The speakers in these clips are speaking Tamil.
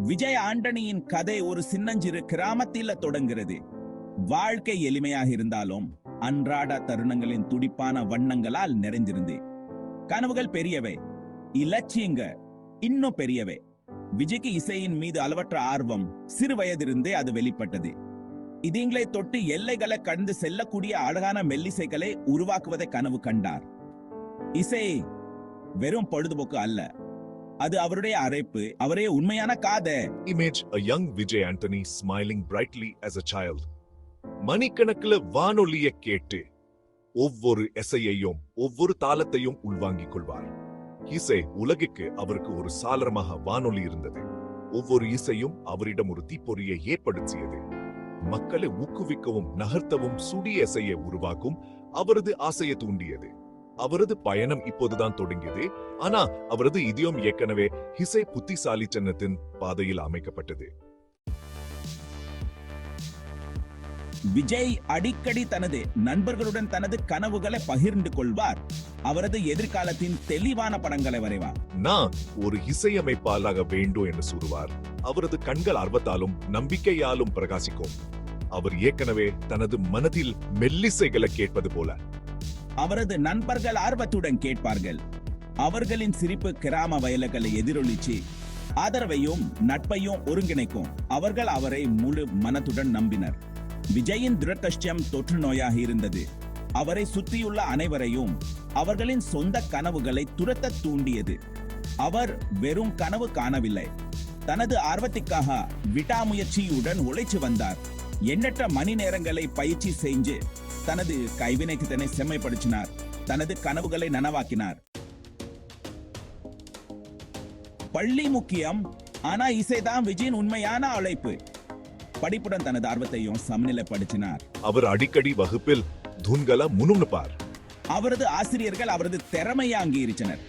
விஜய் ஆண்டனியின் கதை ஒரு சின்னஞ்சிறு கிராமத்தில் தொடங்குகிறது. வாழ்க்கை எளிமையாக இருந்தாலும் அன்றாட தருணங்களின் துடிப்பான வண்ணங்களால் நிறைந்திருந்து. கனவுகள் பெரியவை, இலட்சியங்க இன்னும் பெரியவை. விஜய்க்கு இசையின் மீது அளவற்ற ஆர்வம் சிறு வயதிலிருந்தே அது வெளிப்பட்டது. இதயங்களை தொட்டு எல்லைகளை கடந்து செல்லக்கூடிய அழகான மெல்லிசைகளை உருவாக்குவதை கனவு கண்டார். இசை வெறும் பொழுதுபோக்கு அல்ல, அது அவருடைய அழைப்பு, அவரே உண்மையான காதை. Image a young Vijay Antony smiling brightly as a child. மணிக்கணக்கில் வானொலியை கேட்டு ஒவ்வொரு எசையையும் ஒவ்வொரு தாளத்தையும் உள்வாங்கிக் கொள்வார். இசை உலகிற்கு அவருக்கு ஒரு சாளரமாக வானொலி இருந்தது. ஒவ்வொரு இசையும் அவரிடம் ஒரு தீப்பொறியை ஏற்படுத்தியது. மக்களை ஊக்குவிக்கவும் நகர்த்தவும் சுடிய இசையை உருவாக்கும் அவரது ஆசையை தூண்டியது. அவரது பயணம் இப்போதுதான் தொடங்கியது. ஆனா அவரது இதயம் ஏற்கனவே இசை புத்திசாலித்தனத்தின் பாதையில் அமைக்கப்பட்டது. விஜய் அடிக்கடி தனது நண்பர்களுடன் தனது கனவுகளை பகிர்ந்து கொள்வார். அவரது எதிர்காலத்தின் தெளிவான படங்களை வரைவார். நான் ஒரு இசையமைப்பாளராக வேண்டும் என்று கூறுவார். அவரது கண்கள் ஆர்வத்தாலும் நம்பிக்கையாலும் பிரகாசிக்கும். அவர் ஏற்கனவே தனது மனதில் மெல்லிசைகளை கேட்பது போல. அவரது நண்பர்கள் ஆர்வத்துடன் கேட்பார்கள். அவர்களின் சிரிப்பு கிராம வயல்களை எதிரொலிச்சு ஆதரவையும் நட்பையும் ஒருங்கிணைக்கும். அவர்கள் அவரை முழு மனத்துடன் நம்பினர். விஜயின் துரதிர்ஷ்டம் தொற்று நோயாக இருந்தது. அவரை சுற்றியுள்ள அனைவரையும் அவர்களின் சொந்த கனவுகளை துரத்த தூண்டியது. அவர் வெறும் கனவு காணவில்லை, தனது ஆர்வத்திற்காக விடாமுயற்சியுடன் உழைச்சு வந்தார். எண்ணற்ற மணி நேரங்களை பயிற்சி செஞ்சு தனது கைவினைக்கு தன்னை செம்மைப்படுத்தினார். தனது கனவுகளை நனவாக்கினார். பள்ளி முக்கியம், ஆனா இசைதான் விஜயின் உண்மையான அழைப்பு. படிப்புடன் தனது ஆர்வத்தையும் சமநிலைப்படுத்தினார். அவர் அடிக்கடி வகுப்பில் தூண்களை முணுமுணுப்பார். அவரது ஆசிரியர்கள் அவரது திறமையை அங்கீகரித்தனர்.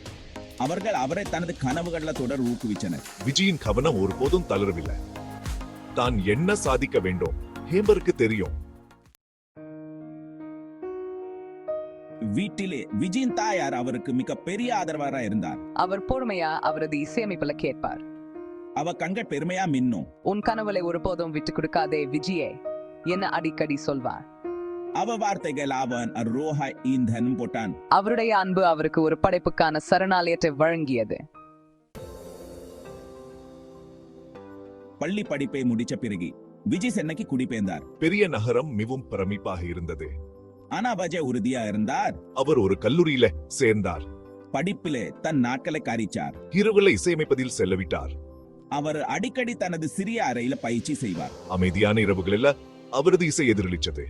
அவர்கள் அவரை தனது கனவுகளை தொடர் ஊக்குவித்தனர். விஜயின் கவனம் ஒருபோதும் தளரவில்லை. தான் என்ன சாதிக்க வேண்டும் ஹேம்பருக்கு தெரியும். வீட்டிலே விஜயின் தாயார் அவருக்கு மிக பெரிய ஆதரவாக இருந்தார். அவர் பொறுமையா அவரது இசையமைப்புல கேட்பார். அவ கண்கள் பெருமையா மின்னும். உன் கனவுகளை ஒருபோதும் விட்டு கொடுக்காதே விஜயே என்ன அடிக்கடி சொல்வார். அவ வார்த்தைகள் அவன் ரோஹா ஈந்தனும் போட்டான். அவருடைய அன்பு அவருக்கு ஒரு படைப்புக்கான சரணாலயத்தை வழங்கியது. பள்ளி படிப்பை முடிச்ச பிறகு விஜய் சென்னைக்கு குடிபெயர்ந்தார். பெரிய நகரம் மிகவும் பிரமிப்பாக இருந்தது. ஆனா விஜய் உறுதியா இருந்தார். அவர் ஒரு கல்லூரியில சேர்ந்தார். படிப்பிலே தன் நாட்களை காரிச்சார். இரவுகளை இசையமைப்பதில் செலவிட்டார். அவர் அடிக்கடி தனது சிறிய அறையில பயிற்சி செய்வார். அமைதியான இரவுகளில் அவரது இசை எதிரொலிச்சது.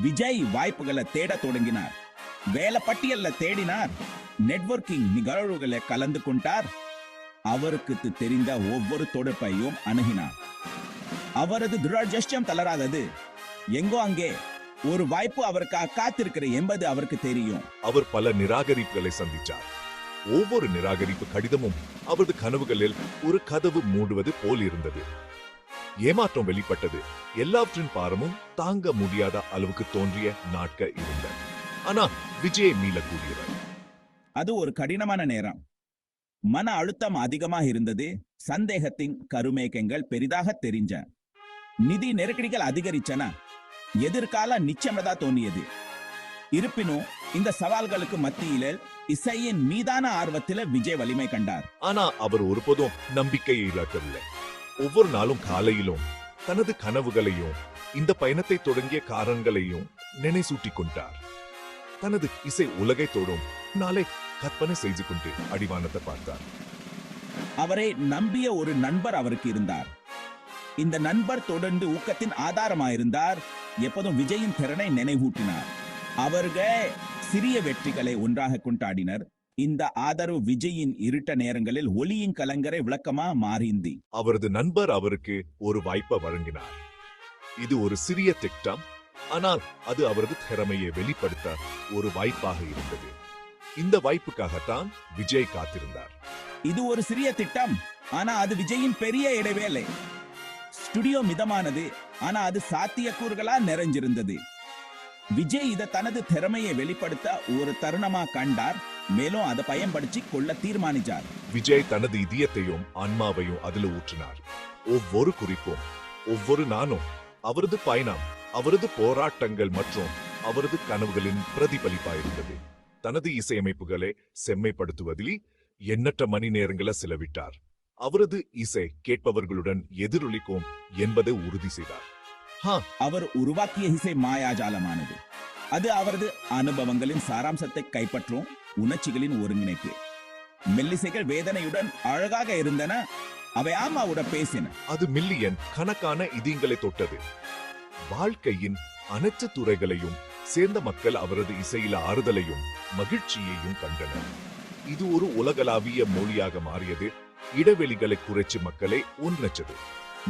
விஜய் வாய்ப்புகளை தேட தொடங்கினார். வேலை பட்டியல்ல தேடினார். நெட்வொர்க்கிங் நிகழ்வுகளை கலந்து கொண்டார். அவருக்கு தெரிந்த ஒவ்வொரு தொடர்பையும் அணுகினார். அவரது துரதிர்ஷ்டம் தளராதது. எங்கோ அங்கே ஒரு வாய்ப்பு அவருக்காக காத்திருக்கிற என்பது அவருக்கு தெரியும். அவர் பல நிராகரிப்புகளை சந்தித்தார். ஒவ்வொரு நிராகரிப்பு கடிதமும் அவரது கனவுகளில் ஒரு கதவு மூடுவது போல் இருந்தது. ஏமாற்றம் வெளிப்பட்டது. எல்லாவற்றின் பாரமும் தாங்க முடியாத அளவுக்கு தோன்றிய நாட்கள் இருந்தன. ஆனா விஜய் மீளக்கூடியவர். அது ஒரு கடினமான நேரம். மன அழுத்தம் அதிகமாக இருந்தது. சந்தேகத்தின் கருமேகங்கள் பெரிதாக தெரிஞ்ச. நிதி நெருக்கடிகள் அதிகரிச்சன. எதிர்கால நிச்சயமதா தோன்றியது. இருப்பினும் இந்த சவால்களுக்கு மத்தியில இசையின் மீதான ஆர்வத்தில விஜய் வலிமை கண்டார். ஆனா அவர் ஒருபோதும் நம்பிக்கையை இழக்கவில்லை. ஒவ்வொரு நாளும் காலையிலும் தனது கனவுகளையும் இந்த பயணத்தை தொடங்கிய காரணங்களையும் நினைசூட்டிக் கொண்டார். தனது இசை உலகை தோடும் நாளை கற்பனை செய்து கொண்டு அடிவானத்தை பார்த்தார். அவரை நம்பிய ஒரு நண்பர் அவருக்கு இருந்தார். இந்த நண்பர் தொடர்ந்து ஊக்கத்தின் ஆதாரமாயிருந்தார். எப்போதும் விஜயின் திறனை நினைவூட்டினார். அவர்கள் சிறிய வெற்றிகளை ஒன்றாக கொண்டாடினர். இந்த ஆதரவு விஜயின் இருட்ட நேரங்களில் ஒளியின் கலங்கரை விளக்கமா மாறிந்தி. அவரது நண்பர் அவருக்கு ஒரு வாய்ப்பை வழங்கினார். இது ஒரு சிறிய திட்டம், ஆனால் அது அவரது திறமையை வெளிப்படுத்த ஒரு வாய்ப்பாக இருந்தது. இந்த வாய்ப்புக்காகத்தான் விஜய் காத்திருந்தார். இது ஒரு சிறிய திட்டம், ஆனா அது விஜயின் பெரிய இடைவேளை. ஸ்டுடியோ மிதமானது, ஆனா அது சாத்தியக்கூறுகளா நிறைஞ்சிருந்தது. விஜய் இத தனது திறமையை வெளிப்படுத்த ஒரு தருணமா கண்டார். மேலும் அதை பயன்படுத்தி கொள்ள தீர்மானிச்சார். விஜய் தனது இதயத்தையும் ஆன்மாவையும் அதில் ஊற்றினார். ஒவ்வொரு குறிப்பும், ஒவ்வொரு நானும் அவரது பயணம், அவரது போராட்டங்கள் மற்றும் அவரது கனவுகளின் பிரதிபலிப்பாயிருந்தது. தனது இசையமைப்புகளை செம்மைப்படுத்துவதில் எண்ணற்ற மணி நேரங்களை செலவிட்டார். அவரது இசை கேட்பவர்களுடன் எதிரொலிக்கும் என்பதை உறுதி செய்தார். அவர் உருவாக்கிய இசை மாயாஜாலமானது. அது அவரது அனுபவங்களின் சாராம்சத்தை கைப்பற்றும் உணர்ச்சிகளின் ஒருங்கிணைப்பு. மெல்லிசைகள் வேதனையுடன் அழகாக இருந்தன, அவை ஆமாவுடன் பேசின. அது மில்லியன் கணக்கான இதயங்களை தொட்டது. வாழ்க்கையின் அனைத்து துறைகளையும் சேர்ந்த மக்கள் அவரது இசையில ஆறுதலையும் மகிழ்ச்சியையும் கண்டனர். இது ஒரு உலகளாவிய மொழியாக மாறியது. இடைவெளிகளை குறைச்சு மக்களை ஒன்றிச்சது.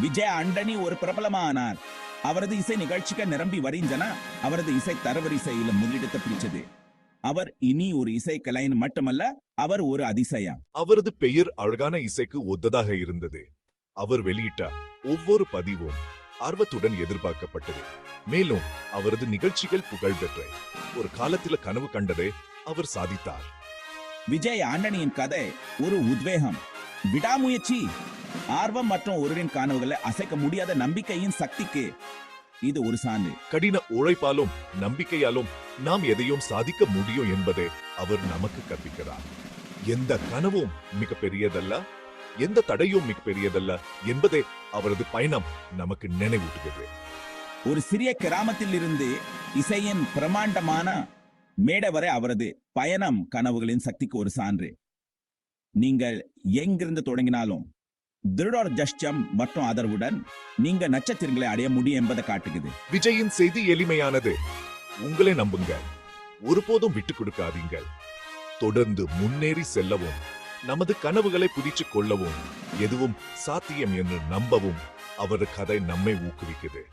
விஜய் ஆண்டனி ஒரு பிரபலமானார். அவரது இசை நிகழ்ச்சிகள் நிரம்பி வரிஞ்சன. அவரது இசை தரவரிசையில முதலிடத்தை பிடிச்சது. அவர் இனி ஒரு இசை கலைஞன் மட்டுமல்ல, அவர் ஒரு அதிசயம். அவரது பெயர் அழகான இசைக்கு ஒத்ததாக இருந்தது. அவர் வெளியிட்ட ஒவ்வொரு பதிவும் ஆர்வத்துடன் எதிர்பார்க்கப்பட்டது. மேலும் அவரது நிகழ்ச்சிகள் புகழ் பெற்ற ஒரு காலத்தில கனவு கண்டதை அவர் சாதித்தார். விஜய் ஆண்டனியின் கதை ஒரு உத்வேகம், விடாமுயற்சி, ஆர்வம் மற்றும் ஒருவரின் கனவுகளை அசைக்க முடியாத நம்பிக்கையின் சக்திக்கு இது ஒரு சான்று. கடின உழைப்பாலும் நம்பிக்கையாலும் நாம் எதையும் சாதிக்க முடியும் என்பதை அவர் நமக்கு கற்பிக்கிறார். எந்த கனவும் மிக பெரியதல்ல, எந்த தடையும் மிக பெரியதல்ல என்பதை அவரது பயணம் நமக்கு நினைவூட்டுகிறது. ஒரு சிறிய கிராமத்தில் இருந்து இசையின் பிரமாண்டமான மேடை வரை அவரது பயணம் கனவுகளின் சக்திக்கு ஒரு சான்று. நீங்கள் எங்கிருந்து தொடங்கினாலும் திருடோர் ஜஷ்டம் மற்றும் அதர்வுடன் நீங்க நட்சத்திரங்களை அடைய முடியும் என்பதை காட்டுகிறது. விஜயின் செய்தி எளிமையானது. உங்களை நம்புங்கள், ஒருபோதும் விட்டுக் கொடுக்காதீங்கள். தொடர்ந்து முன்னேறி செல்லவும், நமது கனவுகளை புதிச்சுக் கொள்ளவும், எதுவும் சாத்தியம் என்று நம்பவும் அவர் கதை நம்மை ஊக்குவிக்குது.